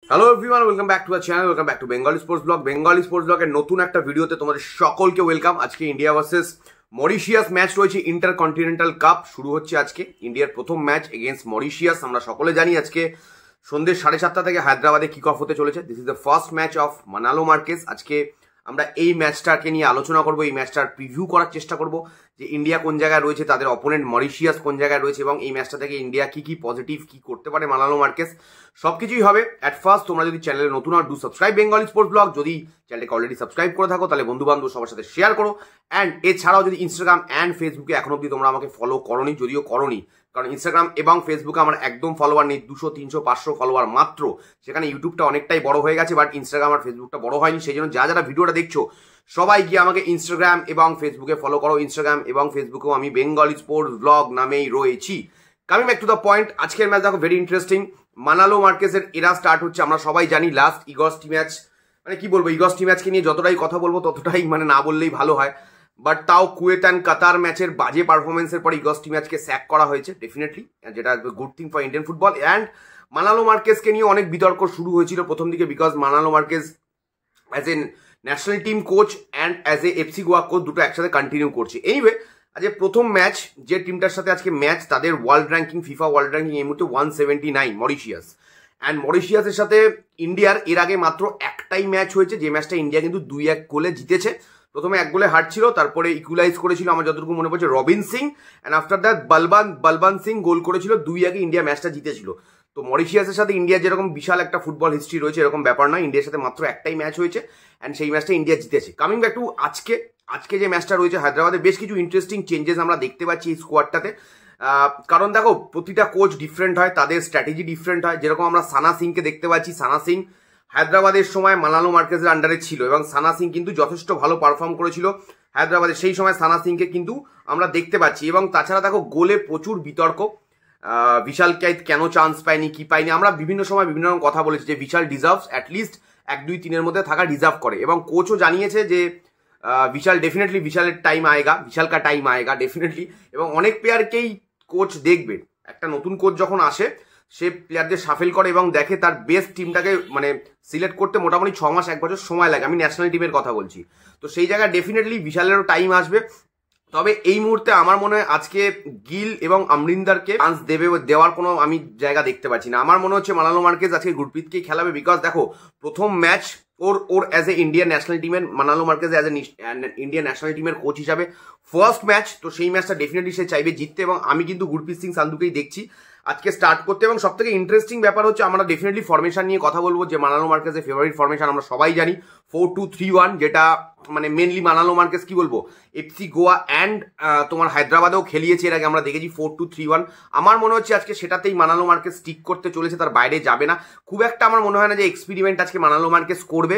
Hello everyone, welcome back to our channel, welcome back to Bengali sports blog. Bengali sports ব্লগের নতুন একটা ভিডিওতে তোমাদের সকলকে ওয়েলকাম। আজকে ইন্ডিয়া ভার্সেস মরিশিয়াস ম্যাচ রয়েছে, ইন্টারকন্টিনেন্টাল কাপ শুরু হচ্ছে আজকে। ইন্ডিয়ার প্রথম ম্যাচ এগেইনস্ট মরিশিয়াস। আমরা সকলে জানি আজকে সন্ধ্যে 7:30 থেকে হায়দ্রাবাদে কিক অফ হতে চলেছে। This is the first match of Manolo Marquez. আজকে আমরা এই ম্যাচটাকে নিয়ে আলোচনা করবো, এই ম্যাচটার প্রিভিউ করার চেষ্টা করব যে ইন্ডিয়া কোন জায়গায় রয়েছে, তাদের অপোনেন্ট মরিশিয়াস কোন জায়গায় রয়েছে, এবং এই ম্যাচটা থেকে ইন্ডিয়া কি কি পজিটিভ কি করতে পারে মানালো মার্কেস, সবকিছুই হবে। অ্যাট ফার্স্ট তোমরা যদি চ্যানেলে নতুন আর do subscribe Bengali sports blog. যদি চ্যানেলকে অলরেডি সাবস্ক্রাইব করে থাকো তাহলে বন্ধু বান্ধব সবার সাথে শেয়ার করো। অ্যান্ড এছাড়াও যদি ইনস্টাগ্রাম অ্যান্ড ফেসবুকে এখন অব্দি তোমরা আমাকে ফলো করোনি, যদিও করোনি, কারণ ইনস্টাগ্রাম এবং ফেসবুকে আমার একদম ফলোয়ার নেই, 200, 300, 500 ফলোয়ার মাত্র। সেখানে ইউটিউবটা অনেকটাই বড় হয়ে গেছে, বাট ইনস্টাগ্রাম আর ফেসবুকটা বড় হয়নি। সেই জন্য যারা ভিডিওটা দেখছো সবাই গিয়ে আমাকে ইনস্টাগ্রাম এবং ফেসবুকে ফলো করো। ইনস্টাগ্রাম এবং ফেসবুকেও আমি বেঙ্গলি স্পোর্টস ব্লগ নামেই রয়েছি। Coming back to the point, আজকের ম্যাচ দেখো ভেরি ইন্টারেস্টিং। মানালো মার্কেসের এরা স্টার্ট হচ্ছে, আমরা সবাই জানি লাস্ট ইগস্টি ম্যাচ, মানে কি বলবো, ইগস্টি ম্যাচকে নিয়ে যতটাই কথা বলবো ততটাই মানে না বললেই ভালো হয়। বাট তাও কুয়েত অ্যান্ড কাতার ম্যাচের বাজে পারফরমেন্সের পরে ইগস্টি ম্যাচকে স্যাক করা হয়েছে ডেফিনেটলি, যেটা good thing for Indian football. And Manolo মার্কেসকে নিয়ে অনেক বিতর্ক শুরু হয়েছিল প্রথম দিকে, because Manolo Marquez as a national team coach and as a FC Goa coach দুটো একসাথে কন্টিনিউ করছে। এনিওয়ে, আজকে প্রথম ম্যাচ যে টিমটার সাথে আজকে ম্যাচ, তাদের world ranking, FIFA world ranking এই মুহূর্তে 179, মরিশিয়াস। অ্যান্ড মরিশিয়াসের সাথে ইন্ডিয়ার এর আগে মাত্র একটাই ম্যাচ হয়েছে, যে ম্যাচটা ইন্ডিয়া কিন্তু 2-1 গোলে জিতেছে। প্রথমে 1 গোলে হারছিল, তারপরে ইকুয়ালাইজ করেছিল আমার যতটুকু মনে পড়ছে Robin Singh, and after that বলবান সিং গোল করেছিল, 2-1 ইন্ডিয়া ম্যাচটা জিতেছিল। তো মরিশিয়াসের সাথে ইন্ডিয়া যেরকম বিশাল একটা ফুটবল হিস্ট্রি রয়েছে, এরকম ব্যাপার নয়। ইন্ডিয়ার সাথে মাত্র একটাই ম্যাচ হয়েছে অ্যান্ড সেই ম্যাচটা ইন্ডিয়া জিতেছে। কামিং ব্যাক টু আজকে যে ম্যাচটা রয়েছে হায়দ্রাবাদে, বেশ কিছু ইন্টারেস্টিং চেঞ্জেস আমরা দেখতে পাচ্ছি এই স্কোয়াডটাতে। কারণ দেখো, প্রতিটা কোচ ডিফারেন্ট হয়, তাদের স্ট্র্যাটেজি ডিফারেন্ট হয়। যেরকম আমরা সানা সিংকে দেখতে পাচ্ছি, সানা সিং হায়দ্রাবাদের সময় মানালো মার্কেসের আন্ডারে ছিল এবং সানা সিং কিন্তু যথেষ্ট ভালো পারফর্ম করেছিল হায়দ্রাবাদে। সেই সময় সানা সিংকে কিন্তু আমরা দেখতে পাচ্ছি। এবং তাছাড়া দেখো, গোলে প্রচুর বিতর্ক, বিশাল কেন চান্স পায়নি, কি পায়নি, আমরা বিভিন্ন সময় বিভিন্ন রকম কথা বলেছি যে বিশাল ডিজার্ভস অ্যাটলিস্ট 1, 2, 3-এর মধ্যে থাকা ডিজার্ভ করে। এবং কোচও জানিয়েছে যে বিশাল ডেফিনেটলি, বিশালের টাইম আয়েগা, বিশাল কা টাইম আয়েগা ডেফিনেটলি। এবং অনেক প্লেয়ারকেই কোচ দেখবে, একটা নতুন কোচ যখন আসে সে প্লেয়ারদের সাফেল করে এবং দেখে তার বেস্ট টিমটাকে মানে সিলেক্ট করতে মোটামুটি 6 মাস 1 বছর সময় লাগে। আমি ন্যাশনাল টিমের কথা বলছি। তো সেই জায়গায় ডেফিনেটলি বিশালেরও টাইম আসবে। তবে এই মুহূর্তে আমার মনে হয় আজকে গিল এবং আমরিন্দারকে চান্স দেওয়ার কোনো আমি জায়গা দেখতে পাচ্ছি না। আমার মনে হচ্ছে মানালো মার্কেস আজকে গুরপ্রীতকেই খেলাবে, বিকজ দেখো প্রথম ম্যাচ ওর অ্যাজ এ ইন্ডিয়ান ন্যাশনাল টিমের, Manolo Marquez as a Indian national টিমের কোচ হিসাবে ফার্স্ট ম্যাচ। তো সেই ম্যাচটা ডেফিনেটলি সে চাইবে জিততে, এবং আমি কিন্তু গুরপ্রীত সিং সান্ধুকেই দেখছি আজকে স্টার্ট করতে। এবং সব থেকে ইন্টারেস্টিং ব্যাপার হচ্ছে, আমরা ডেফিনেটলি ফরমেশন নিয়ে কথা বলবো, যে মানালো মার্কেসের ফেভারিট ফরমেশন আমরা সবাই জানি 4-2-3-1, যেটা মানে মেনলি মানালো মার্কেস কি বলবো এফসি গোয়া অ্যান্ড তোমার হায়দ্রাবাদেও খেলিয়েছে এর আগে, আমরা দেখেছি 4-2-3-1। আমার মনে হচ্ছে আজকে সেটাতেই মানালো মার্কেস স্টিক করতে চলেছে, তার বাইরে যাবে না খুব একটা। আমার মনে হয় না যে এক্সপেরিমেন্ট আজকে মানালো মার্কেস করবে।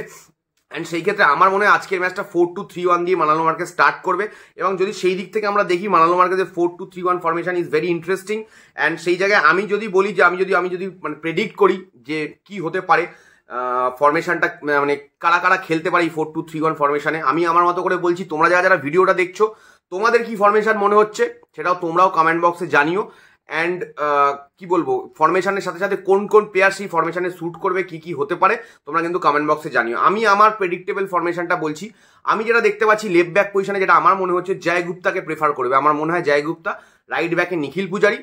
অ্যান্ড সেই ক্ষেত্রে আমার মনে হয় আজকের ম্যাচটা 4-2-3-1 দিয়ে মানালো মার্কেস স্টার্ট করবে। এবং যদি সেই দিক থেকে আমরা দেখি, মানালো মার্কেসের 4-2-3-1 formation is very interesting. And সেই জায়গায় আমি যদি বলি যে আমি যদি মানে প্রেডিক্ট করি যে কি হতে পারে ফরমেশনটা, মানে কারা কারা খেলতে পারে এই 4-2-3-1 ফরমেশনে, আমি আমার মতো করে বলছি। তোমরা যারা ভিডিওটা দেখছো তোমাদের কি ফরমেশন মনে হচ্ছে সেটাও তোমরাও কমেন্ট বক্সে জানিও। অ্যান্ড কি বলবো, ফরমেশনের সাথে সাথে কোন কোন প্লেয়ার সেই ফরমেশনে স্যুট করবে, কি কি হতে পারে, তোমরা কিন্তু কমেন্ট বক্সে জানিও। আমি আমার প্রেডিক্টেবল ফরমেশনটা বলছি। আমি যেটা দেখতে পাচ্ছি লেফট ব্যাক পজিশনে, যেটা আমার মনে হচ্ছে জয় গুপ্তাকে প্রেফার করবে। আমার মনে হয় জয় গুপ্তা, রাইট ব্যাকে নিখিল পূজারি,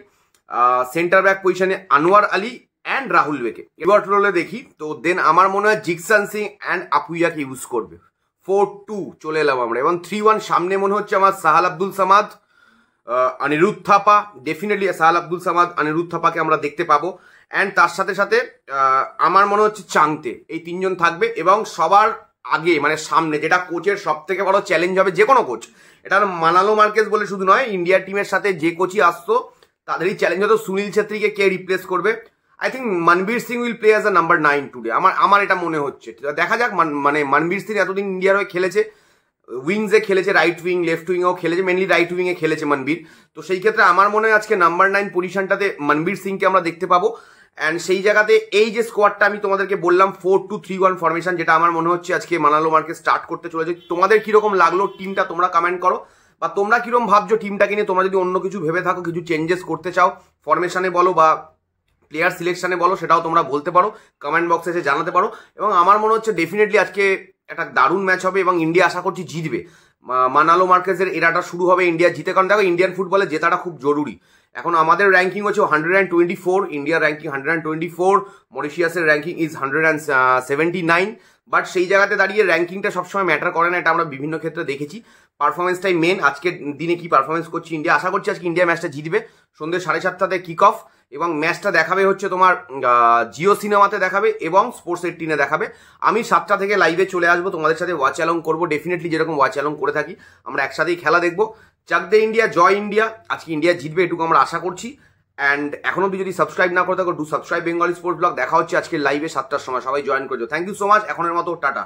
সেন্টার ব্যাক পজিশনে আনোয়ার আলী অ্যান্ড রাহুল বেকে এবার রোলে দেখি। তো দেন আমার মনে হয় জিকসান সিং অ্যান্ড আপুইয়াকে ইউজ করবে। 4-2 চলে এলাম আমরা। এবং 3-1 সামনে মনে হচ্ছে আমার সাহাল আব্দুল সামাদ, অনিরুদ্ধ থাপা, ডেফিনেটলি সাহাল আব্দুল সামাদ, অনিরুদ্ধ থাপাকে আমরা দেখতে পাবো। অ্যান্ড তার সাথে সাথে আমার মনে হচ্ছে চাংতে, এই 3 জন থাকবে। এবং সবার আগে মানে সামনে, যেটা কোচের সব থেকে বড় চ্যালেঞ্জ হবে, যে কোনো কোচ, এটা মানালো মার্কেস বলে শুধু নয়, ইন্ডিয়া টিমের সাথে যে কোচই আসতো তাদেরই চ্যালেঞ্জ হতো সুনীল ছেত্রীকে কে রিপ্লেস করবে। I think Manvir Singh will play as a number 9 today. আমার এটা মনে হচ্ছে, দেখা যাক। মানে মনবীর সিং এতদিন ইন্ডিয়ার হয়ে খেলেছে, উইংসে খেলেছে, রাইট উইং লেফট উইংও খেলেছে, মেনলি রাইট উইংয়ে খেলেছে মনবীর। তো সেই ক্ষেত্রে আমার মনে হয় আজকে নাম্বার 9 পজিশনটাতে মনবীর সিংকে আমরা দেখতে পাবো। অ্যান্ড সেই জায়গাতে এই যে স্কোয়াডটা আমি তোমাদেরকে বললাম 4-2-3-1 ফরমেশন, যেটা আমার মনে হচ্ছে আজকে মানালো মার্কেস স্টার্ট করতে চলেছে। তোমাদের কিরকম লাগলো টিমটা তোমরা কমেন্ট করো, বা তোমরা কিরকম ভাবছো টিমটাকে নিয়ে। তোমরা যদি অন্য কিছু ভেবে থাকো, কিছু চেঞ্জেস করতে চাও ফরমেশনে বলো বা প্লেয়ার সিলেকশনে বলো, সেটাও তোমরা বলতে পারো, কমেন্ট বক্সে এসে জানাতে পারো। এবং আমার মনে হচ্ছে ডেফিনেটলি আজকে একটা দারুণ ম্যাচ হবে এবং ইন্ডিয়া আশা করছি জিতবে। মানালো মার্কেজের এরাটা শুরু হবে ইন্ডিয়া জিতে, কারণ দেখো ইন্ডিয়ান ফুটবলে জেতাটা খুব জরুরি। এখন আমাদের র্যাঙ্কিং হচ্ছে 124, ইন্ডিয়ার র্যাঙ্কিং 124, মরিশিয়াসের র্যাঙ্কিং ইজ 179। বাট সেই জায়গাতে দাঁড়িয়ে র্যাঙ্কিংটা সবসময় ম্যাটার করে না, এটা আমরা বিভিন্ন ক্ষেত্রে দেখেছি। পারফরমেন্সটাই মেন। আজকের দিনে কি পারফরমেন্স করছে ইন্ডিয়া, আশা করছি আজকে ইন্ডিয়া ম্যাচটা জিতবে। সন্ধ্যে 7:30টাতে কিক অফ, এবং ম্যাচটা দেখাবে হচ্ছে তোমার জিও সিনেমাতে দেখাবে এবং স্পোর্টস 18-এ দেখাবে। আমি 7টা থেকে লাইভে চলে আসবো, তোমাদের সাথে ওয়াচ অ্যালং করবো ডেফিনেটলি, যেরকম ওয়াচ অ্যালং করে থাকি। আমরা একসাথেই খেলা দেখবো। চাক দে ইন্ডিয়া, জয় ইন্ডিয়া। আজকে ইন্ডিয়া জিতবে এটুকু আমরা আশা করছি। অ্যান্ড এখন অব্দি যদি সাবস্ক্রাইব না করে থাকো, do subscribe Bengali sports blog. দেখা হচ্ছে আজকে লাইভে 7টার সময়, সবাই জয়েন করছো। থ্যাংক ইউ সো মাচ, এখনের মতো টাটা।